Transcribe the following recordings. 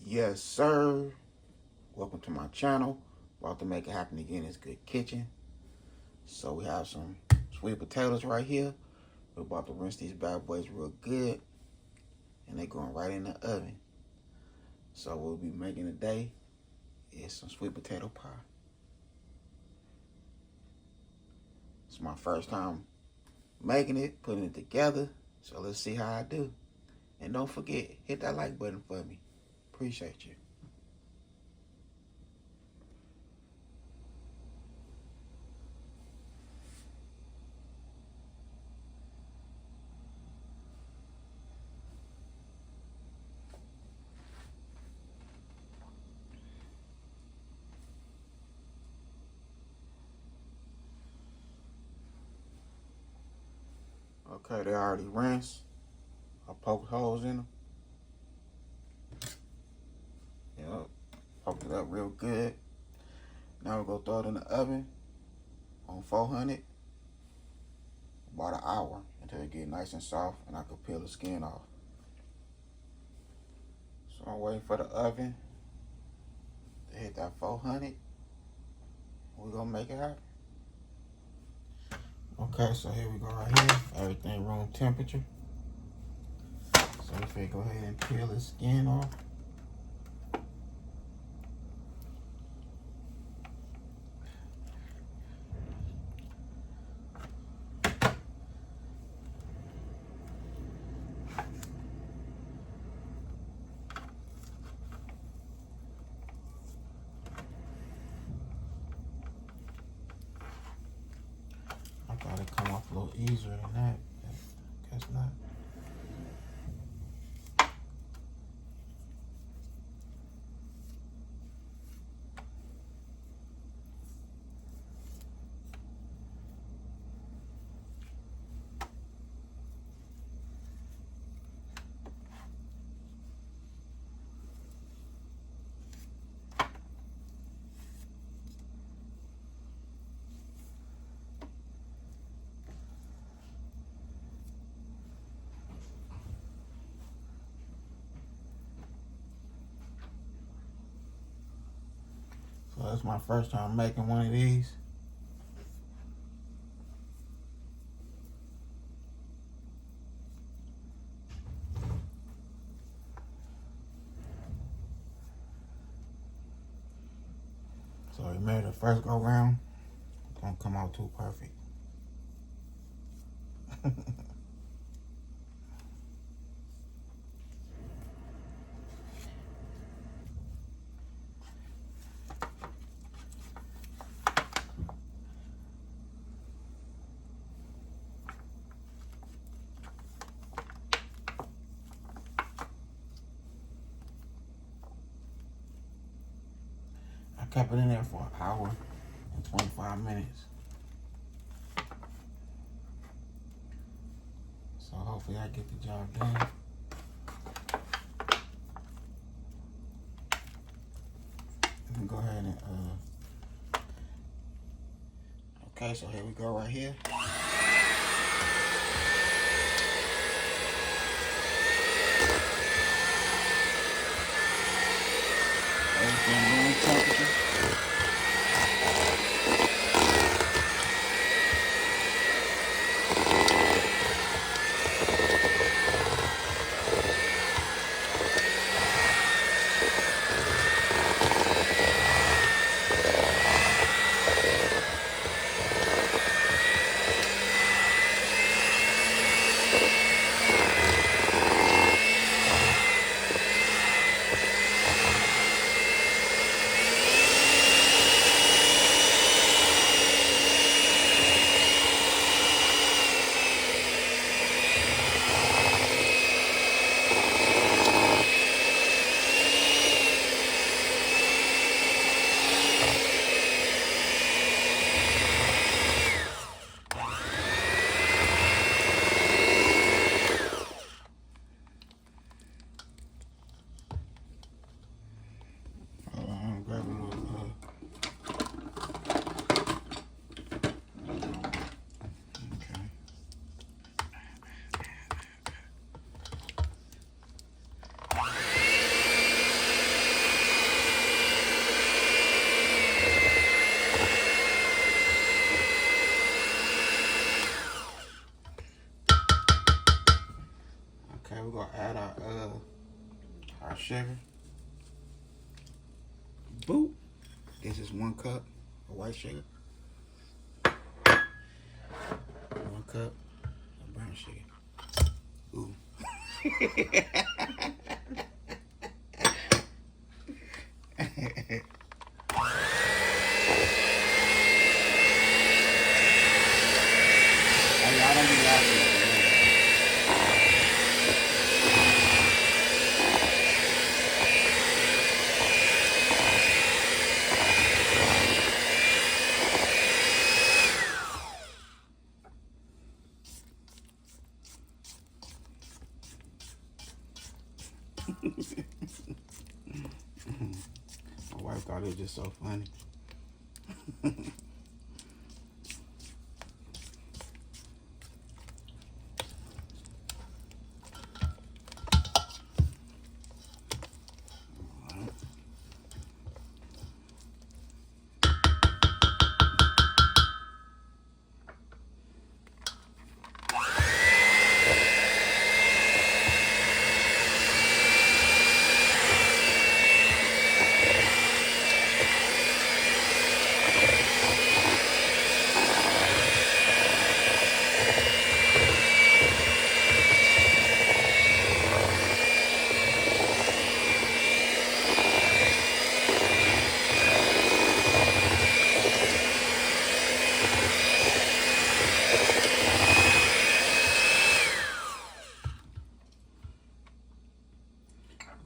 Yes, sir. Welcome to my channel. About to make it happen again. It's Good Kitchen. So we have some sweet potatoes right here. We're about to rinse these bad boys real good. And they're going right in the oven. So what we'll be making today is some sweet potato pie. It's my first time making it, putting it together. So let's see how I do. And don't forget, hit that like button for me. Appreciate you. Okay, they already rinsed. I poked holes in them. Yep, poked it up real good. Now we're gonna throw it in the oven on 400 about an hour until it get nice and soft and I can peel the skin off. So I'm waiting for the oven to hit that 400. We're gonna make it happen. Okay, so here we go right here. Everything room temperature. So if we go ahead and peel the skin off. I thought it'd come off a little easier than that. Guess not. So that's my first time making one of these. So we made the first go round. It's gonna come out too perfect. I kept it in there for an hour and 25 minutes. So hopefully I get the job done. You can go ahead and okay, so here we go right here. Everything room temperature. our sugar. Boop. This is 1 cup of white sugar. 1 cup of brown sugar. Ooh. Y'all don't be laughing. My wife thought it was just so funny.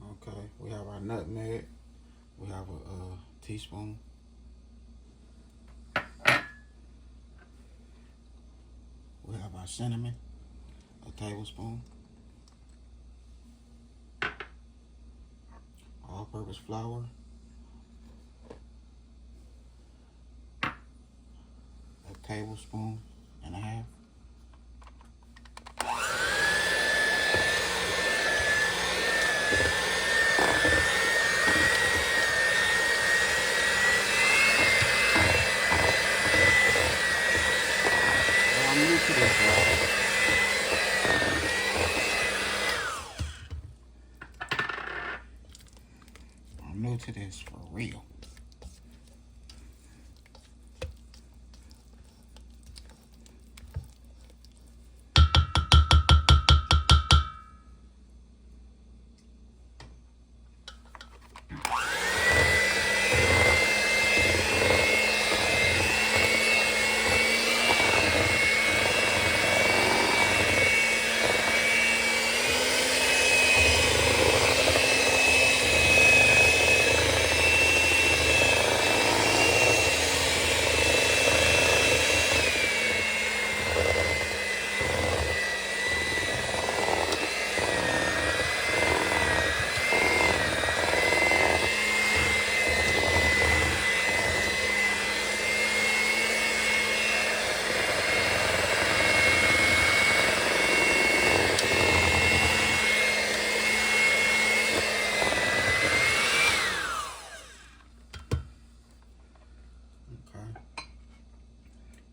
Okay, we have our nutmeg. We have a teaspoon. We have our cinnamon, a tablespoon. All-purpose flour, a tablespoon and a half. I'm new to this, y'all. I'm new to this for real.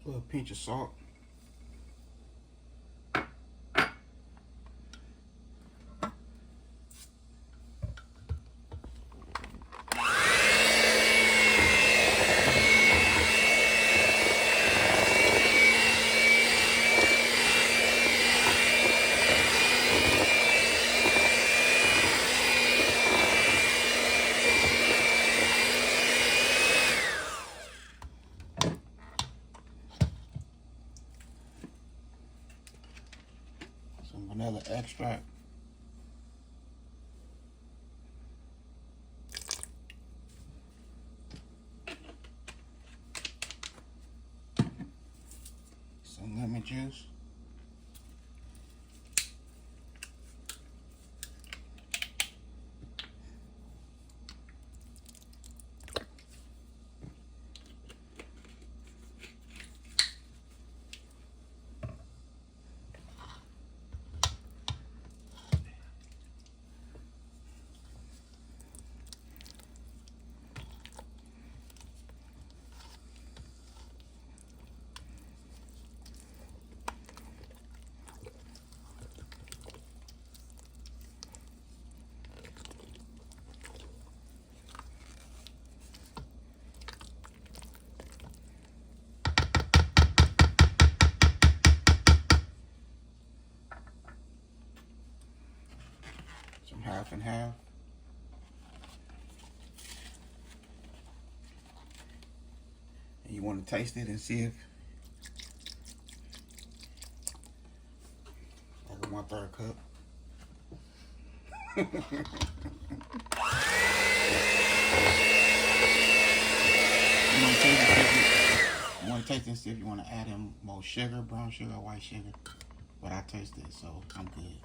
A little pinch of salt. Some vanilla extract. Some lemon juice. half. And you want to taste it and see if like a 1/3 cup. You want to taste it and see if you want to add in more sugar, brown sugar, or white sugar. But I tasted it, so I'm good.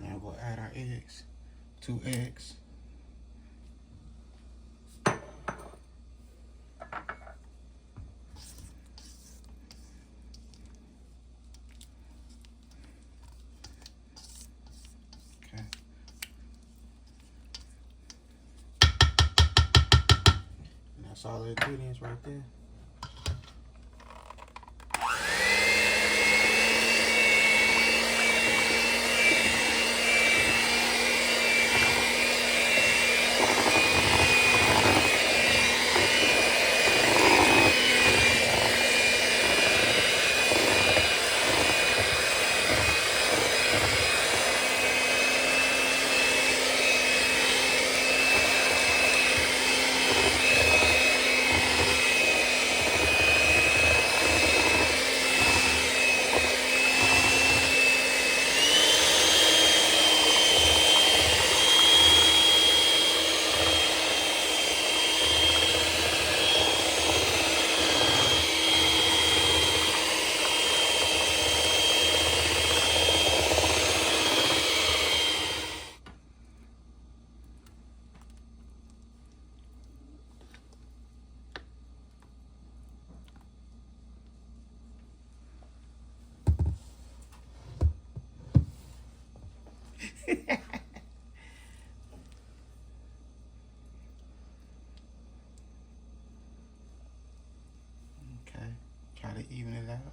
Now we'll add our eggs. 2 eggs. Okay. And that's all the ingredients right there. Okay, try to even it out.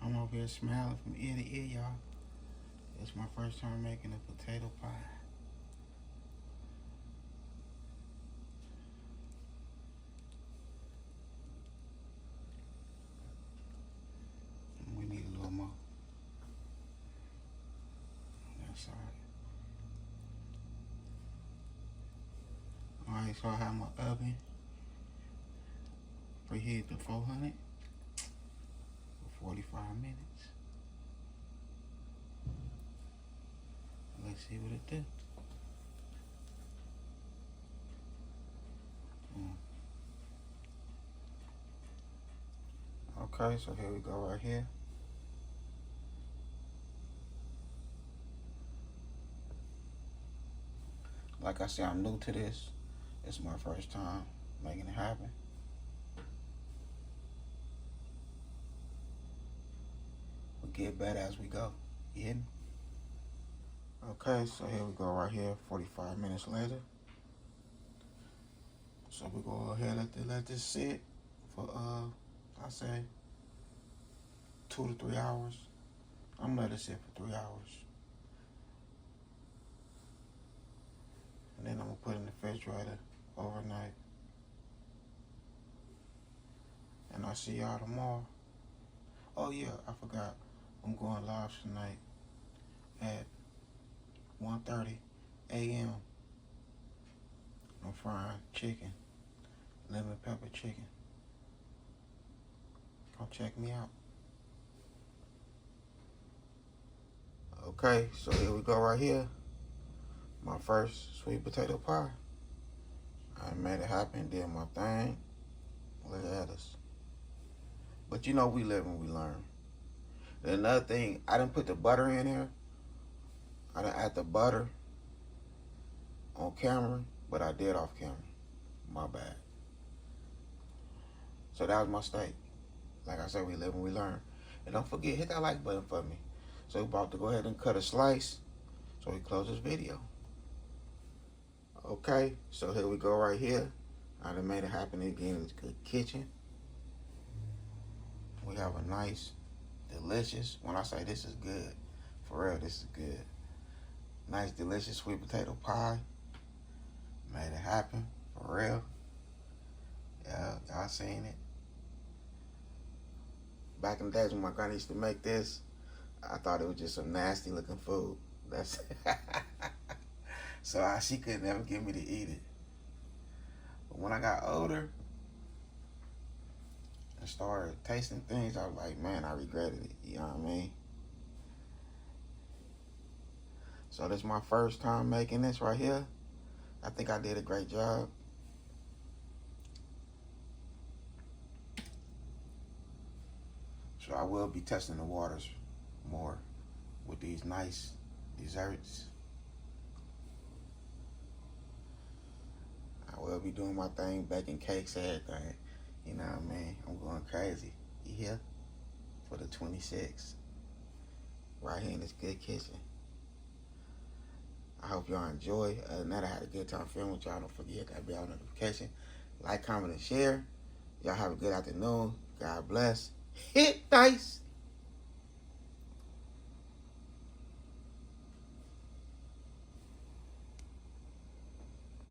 I'm over here smiling from ear to ear, y'all. It's my first time making a potato pie. We need a little more. That's all right. Alright, so I have my oven preheated to 400 for 45 minutes. Let's see what it do. Okay, so here we go right here. Like I said, I'm new to this. It's my first time making it happen. We'll get better as we go. You hear me? Okay, so here we go right here, 45 minutes later. So we go ahead and let this sit for I say 2 to 3 hours. I'm gonna let it sit for 3 hours. And then I'm gonna put it in the refrigerator overnight. And I'll see y'all tomorrow. Oh yeah, I forgot. I'm going live tonight at 1:30 a.m. I'm frying chicken, lemon pepper chicken. Come check me out. Okay, so here we go right here. My first sweet potato pie. I made it happen, did my thing. Look at us. But you know, we live and we learn. And another thing, I didn't put the butter in here. I didn't add the butter on camera, but I did off camera. My bad. So that was my mistake. Like I said, we live and we learn. And don't forget, hit that like button for me. So we're about to go ahead and cut a slice so we close this video. Okay, so here we go right here. I done made it happen again in this good kitchen. We have a nice, delicious, when I say this is good, for real, this is good. Nice, delicious sweet potato pie. Made it happen, for real. Yeah, y'all seen it. Back in the days when my granny used to make this, I thought it was just some nasty looking food. That's so she could never get me to eat it. But when I got older and started tasting things, I was like, man, I regretted it. You know what I mean? So this is my first time making this right here. I think I did a great job. So I will be testing the waters more with these nice desserts. I will be doing my thing, baking cakes, everything. You know what I mean? I'm going crazy. You hear? For the 26th. Right here in this good kitchen. I hope y'all enjoy. Other than that, I had a good time filming with y'all. Don't forget that bell notification. Like, comment, and share. Y'all have a good afternoon. God bless. Hit dice.